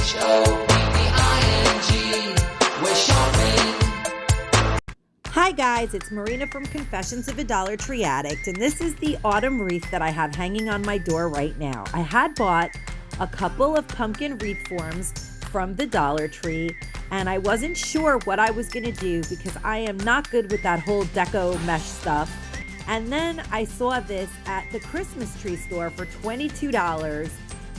we're shopping. Hi guys, it's Marina from Confessions of a Dollar Tree Addict, and this is the autumn wreath that I have hanging on my door right now. I had bought a couple of pumpkin wreath forms from the Dollar Tree, and I wasn't sure what I was going to do because I am not good with that whole deco mesh stuff. And then I saw this at the Christmas tree store for $22,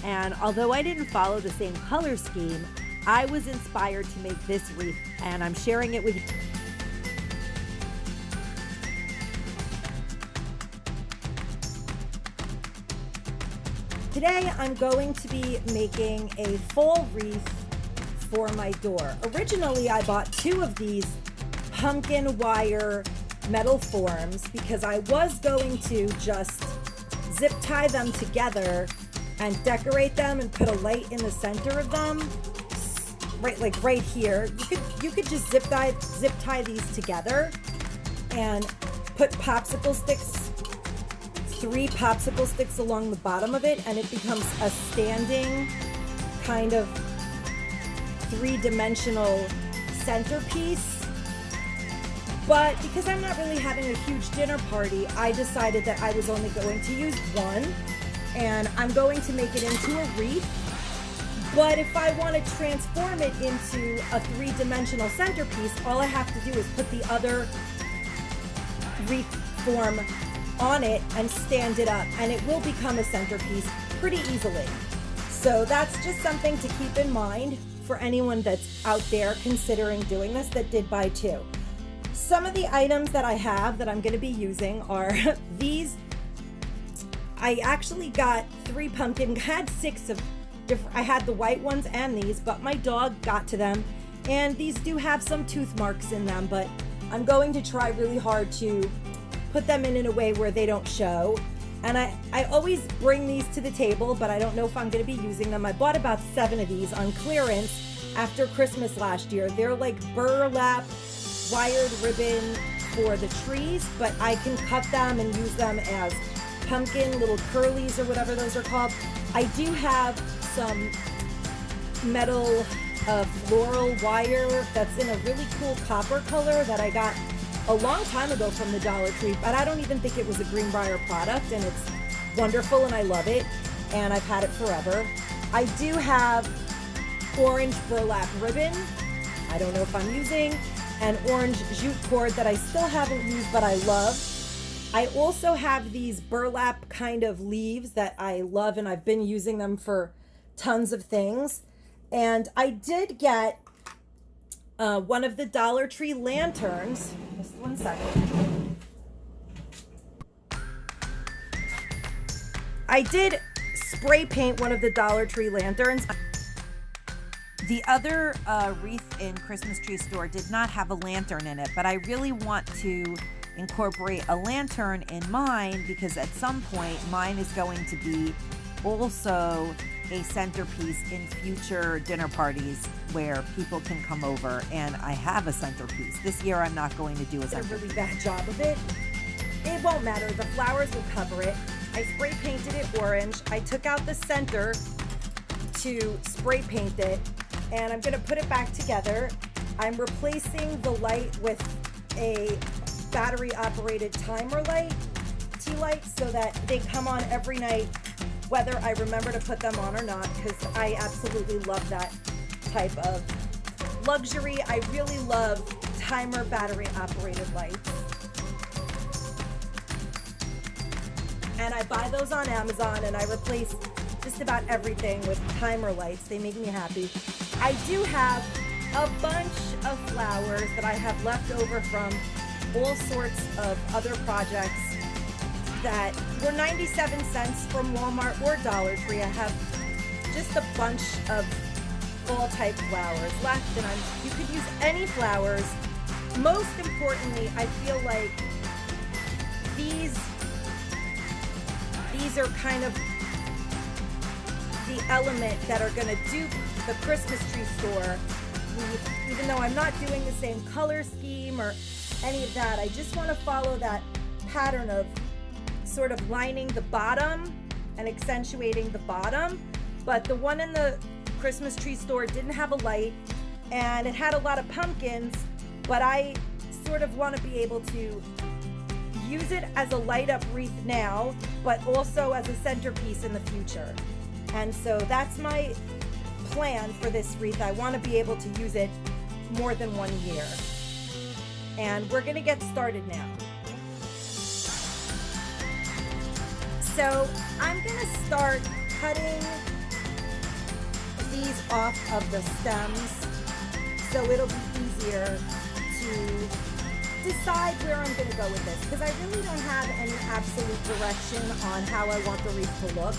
and although I didn't follow the same color scheme, I was inspired to make this wreath, and I'm sharing it with you. Today I'm going to be making a fall wreath for my door. Originally I bought two of these pumpkin wire metal forms because I was going to just zip tie them together and decorate them and put a light in the center of them, right here. You could just zip tie these together and put popsicle sticks, 3 popsicle sticks along the bottom of it, and it becomes a standing kind of 3-dimensional centerpiece. But because I'm not really having a huge dinner party, I decided that I was only going to use one, and I'm going to make it into a wreath. But if I want to transform it into a 3-dimensional centerpiece, all I have to do is put the other wreath form on it and stand it up, and it will become a centerpiece pretty easily. So that's just something to keep in mind for anyone that's out there considering doing this that did buy two. Some of the items that I have that I'm going to be using are these. I actually got 3 pumpkin, had 6 of different, I had the white ones and these, but my dog got to them, and these do have some tooth marks in them, but I'm going to try really hard to put them in a way where they don't show. And I always bring these to the table, but I don't know if I'm going to be using them. I bought about 7 of these on clearance after Christmas last year. They're like burlap wired ribbon for the trees, but I can cut them and use them as pumpkin little curlies or whatever those are called. I do have some metal floral wire that's in a really cool copper color that I got a long time ago from the Dollar Tree, but I don't even think it was a Greenbrier product, and it's wonderful and I love it, and I've had it forever. I do have orange burlap ribbon, I don't know if I'm using, and orange jute cord that I still haven't used but I love. I also have these burlap kind of leaves that I love, and I've been using them for tons of things. And I did get one of the Dollar Tree lanterns. Just one second. I did spray paint one of the Dollar Tree lanterns. The other wreath in Christmas Tree Store did not have a lantern in it, but I really want to incorporate a lantern in mine because at some point mine is going to be also a centerpiece in future dinner parties where people can come over, and I have a centerpiece. This year I'm not going to do a centerpiece. Did a really bad job of it. It won't matter, the flowers will cover it. I spray painted it orange. I took out the center to spray paint it, and I'm gonna put it back together. I'm replacing the light with a battery operated timer light, tea light, so that they come on every night whether I remember to put them on or not, because I absolutely love that type of luxury. I really love timer battery operated lights. And I buy those on Amazon, and I replace just about everything with timer lights. They make me happy. I do have a bunch of flowers that I have left over from all sorts of other projects that were 97 cents from Walmart or Dollar Tree. I have just a bunch of fall type flowers left, and you could use any flowers. Most importantly, I feel like these are kind of the element that are going to dupe the Christmas Tree Store. Even though I'm not doing the same color scheme or any of that, I just want to follow that pattern of sort of lining the bottom and accentuating the bottom. But the one in the Christmas tree store didn't have a light, and it had a lot of pumpkins, but I sort of want to be able to use it as a light up wreath now, but also as a centerpiece in the future. And so that's my plan for this wreath. I want to be able to use it more than 1 year. And we're going to get started now. So I'm going to start cutting these off of the stems so it'll be easier to decide where I'm going to go with this, because I really don't have any absolute direction on how I want the wreath to look.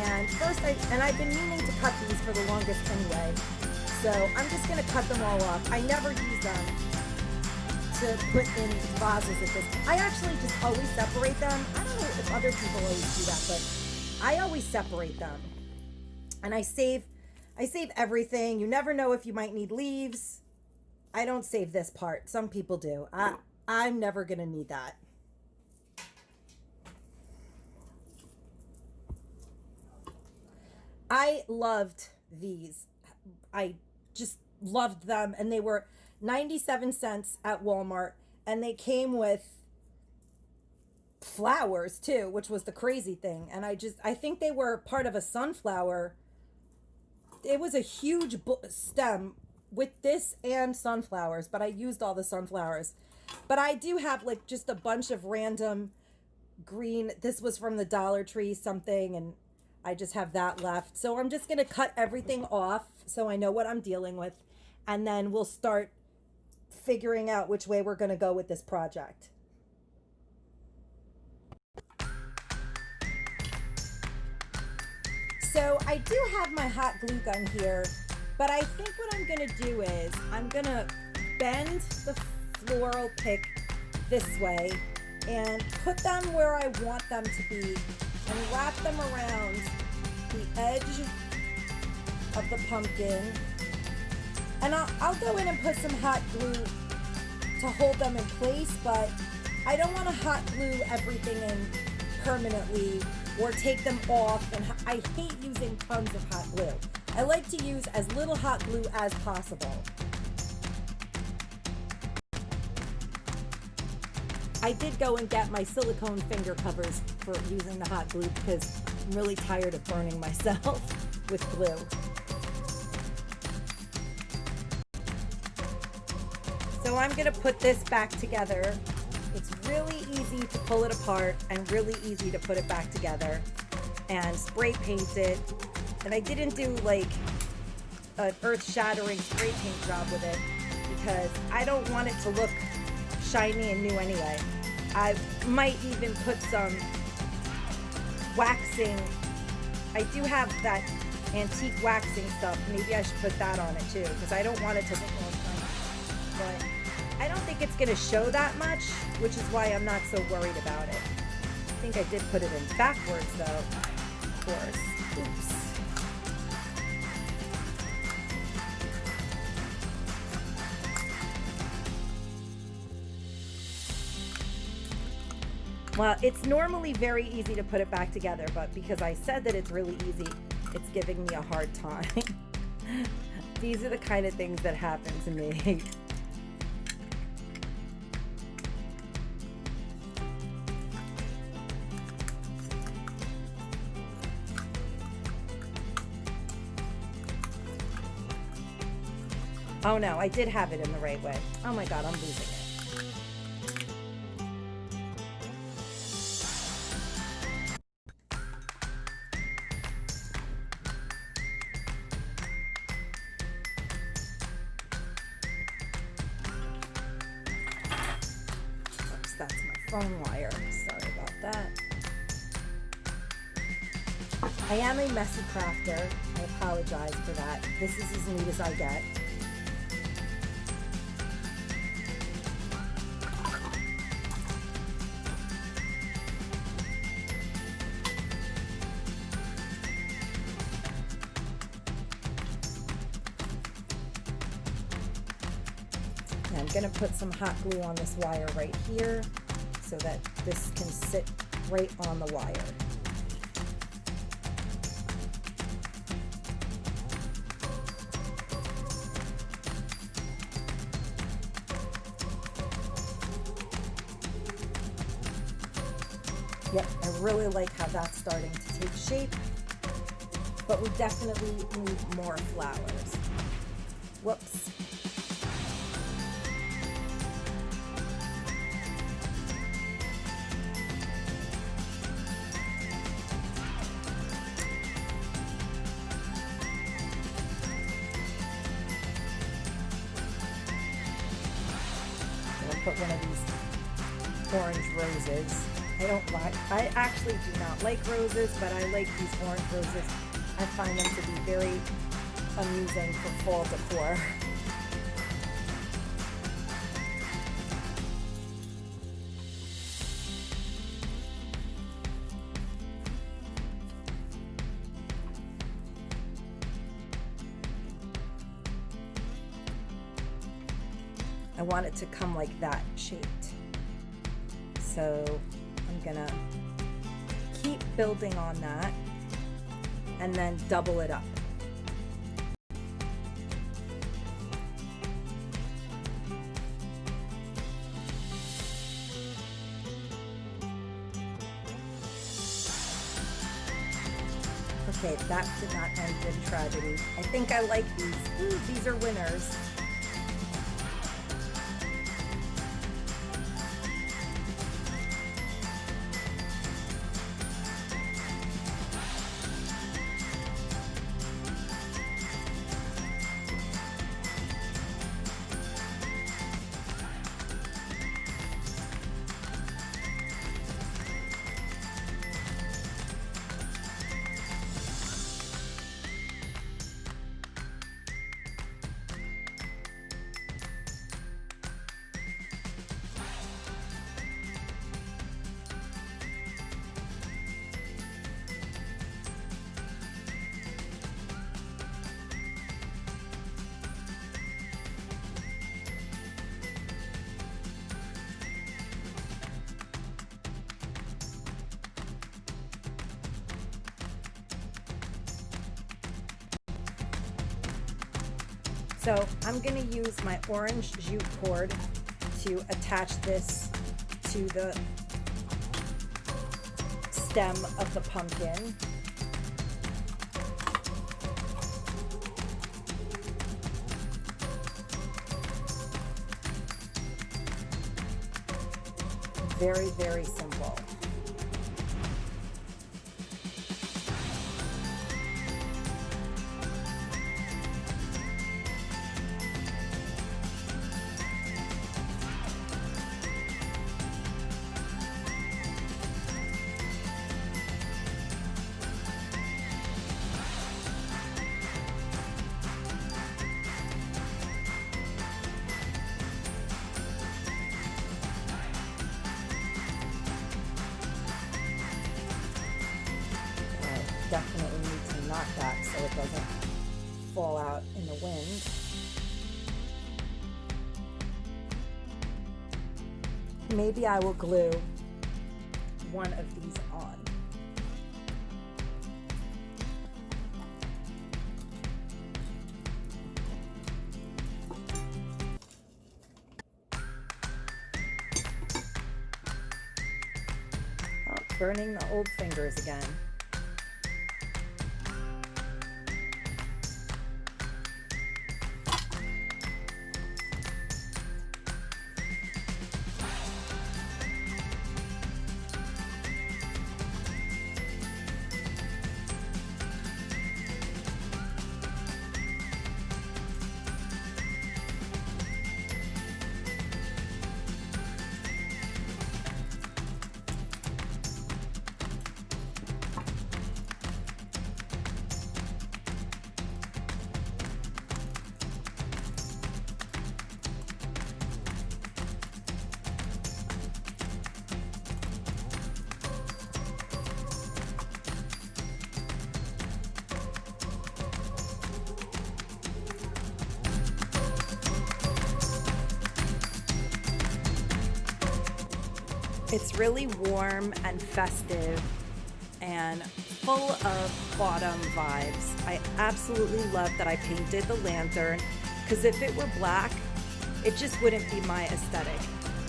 And first, I've been meaning to cut these for the longest anyway, so I'm just going to cut them all off. I never use them to put in vases at this point. I actually just always separate them. I don't know if other people always do that, but I always separate them. And I save everything. You never know if you might need leaves. I don't save this part. Some people do. I'm never going to need that. I loved these. I just loved them, and they were 97 cents at Walmart, and they came with flowers too, which was the crazy thing. And I think they were part of a sunflower. It was a huge stem with this and sunflowers, but I used all the sunflowers. But I do have like just a bunch of random green. This was from the Dollar Tree something, and I just have that left. So I'm just going to cut everything off so I know what I'm dealing with, and then we'll start figuring out which way we're going to go with this project. So I do have my hot glue gun here, but I think what I'm going to do is I'm going to bend the floral pick this way and put them where I want them to be and wrap them around the edge of the pumpkin. And I'll go in and put some hot glue to hold them in place, but I don't want to hot glue everything in permanently or take them off. And I hate using tons of hot glue. I like to use as little hot glue as possible. I did go and get my silicone finger covers for using the hot glue because I'm really tired of burning myself with glue. So I'm going to put this back together. It's really easy to pull it apart and really easy to put it back together and spray paint it. And I didn't do like an earth-shattering spray paint job with it because I don't want it to look shiny and new anyway. I might even put some waxing. I do have that antique waxing stuff. Maybe I should put that on it too because I don't want it to look all shiny. But I don't think it's going to show that much, which is why I'm not so worried about it. I think I did put it in backwards though, of course. Oops. Well, it's normally very easy to put it back together, but because I said that it's really easy, it's giving me a hard time. These are the kind of things that happen to me. Oh no, I did have it in the right way. Oh my God, I'm losing it. Oops, that's my phone wire. Sorry about that. I am a messy crafter. I apologize for that. This is as neat as I get. I'm going to put some hot glue on this wire right here so that this can sit right on the wire. Yep, I really like how that's starting to take shape, but we definitely need more flowers. Whoops. I'll put one of these orange roses. I actually do not like roses, but I like these orange roses. I find them to be very amusing for fall decor. I want it to come like that shaped. So I'm gonna keep building on that and then double it up. Okay, that did not end in tragedy. I think I like these. Ooh, these are winners. So I'm going to use my orange jute cord to attach this to the stem of the pumpkin. Very, very simple. Definitely need to knot that so it doesn't fall out in the wind. Maybe I will glue one of these on. Oh, burning the old fingers again. It's really warm and festive and full of autumn vibes. I absolutely love that I painted the lantern, because if it were black, it just wouldn't be my aesthetic.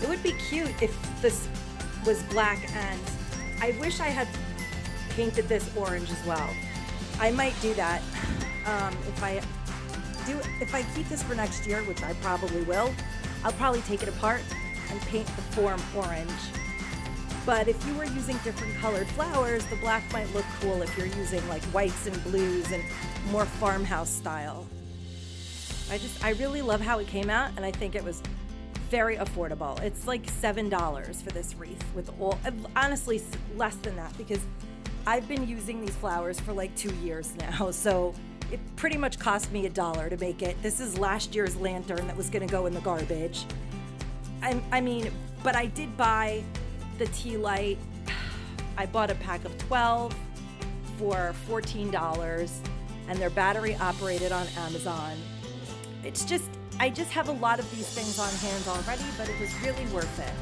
It would be cute if this was black and I wish I had painted this orange as well. I might do that if I keep this for next year, which I probably will. I'll probably take it apart and paint the form orange. But if you were using different colored flowers, the black might look cool if you're using like whites and blues and more farmhouse style. I really love how it came out, and I think it was very affordable. It's like $7 for this wreath with all, honestly less than that, because I've been using these flowers for like 2 years now, so it pretty much cost me $1 to make it. This is last year's lantern that was gonna go in the garbage. I mean, but I did buy the tea light. I bought a pack of 12 for $14, and they're battery operated on Amazon. I just have a lot of these things on hand already, but it was really worth it.